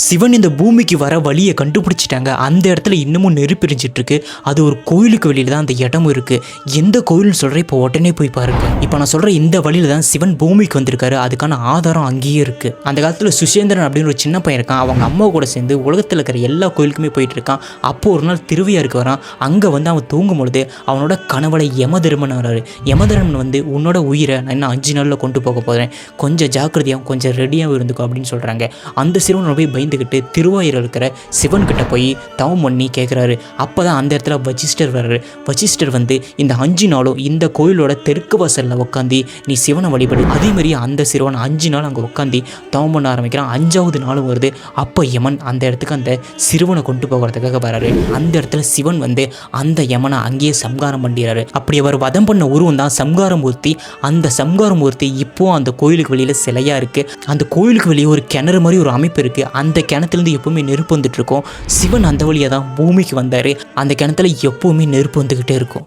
சிவன் இந்த பூமிக்கு வர வழியை கண்டுபிடிச்சிட்டாங்க. அந்த இடத்துல இன்னமும் நெருப்பிரிஞ்சிட்டு இருக்கு. அது ஒரு கோயிலுக்கு வெளியில தான் அந்த இடமும் இருக்கு. எந்த கோயில்னு சொல்ற இப்போ உடனே போய் பாருங்க. இப்போ நான் சொல்ற இந்த வழியில தான் சிவன் பூமிக்கு வந்திருக்காரு. அதுக்கான ஆதாரம் அங்கேயே இருக்கு. அந்த காலத்துல சுசேந்திரன் அப்படின்னு ஒரு சின்ன பையன் இருக்கான். அவங்க அம்மா கூட சேர்ந்து உலகத்தில் இருக்கிற எல்லா கோயிலுக்குமே போயிட்டு இருக்கான். அப்போ ஒரு நாள் திருவையாருக்கு வரான். அங்க வந்து அவன் தூங்கும் பொழுது அவனோட கனவுல யமதர்மன் வராரு. யமதர்மன் வந்து உன்னோட உயிரை நான் இன்னும் 5 நாள்ல கொண்டு போக போறேன், கொஞ்சம் ஜாக்கிரதையாகவும் கொஞ்சம் ரெடியாகவும் இருந்துக்கோ அப்படின்னு சொல்றாங்க. அந்த சிறுவன் போய் பயந்துக்கிட்டு திருவாயூர் இருக்கிற சிவன் கிட்ட போய் தவம் பண்ணி கேட்குறாரு. அப்போ தான் அந்த இடத்துல வசிஷ்டர் வர்றாரு. வசிஷ்டர் வந்து இந்த 5 நாளும் இந்த கோயிலோட தெற்கு வாசலில் உட்காந்து நீ சிவனை வழிபடு. அதேமாதிரி அந்த சிறுவன் 5 நாள் அங்கே உட்காந்து தவம் பண்ண ஆரம்பிக்கிறான். 5ஆவது நாளும் வருது. அப்போ யமன் அந்த இடத்துக்கு அந்த சிறுவனை கொண்டு போகிறதுக்காக வராரு. அந்த இடத்துல சிவன் வந்து அந்த யமனை அங்கேயே சம்காரம் பண்ணிடுறாரு. அப்படி அவர் வதம் பண்ண உருவம் தான் சம்காரமூர்த்தி. அந்த சம்காரமூர்த்தி இப்போ அந்த கோயிலுக்கு வெளியில் சிலையாக இருக்குது. அந்த கோயிலுக்கு வெளியே ஒரு கிணறு மாதிரி ஒரு அமைப்பு இருக்குது. அந்த கிணத்துலேருந்து எப்பவுமே நெருப்பு வந்துட்டு இருக்கும். சிவன் அந்த வழியாக தான் பூமிக்கு வந்தார். அந்த கிணத்துல எப்பவுமே நெருப்பு வந்துக்கிட்டே இருக்கும்.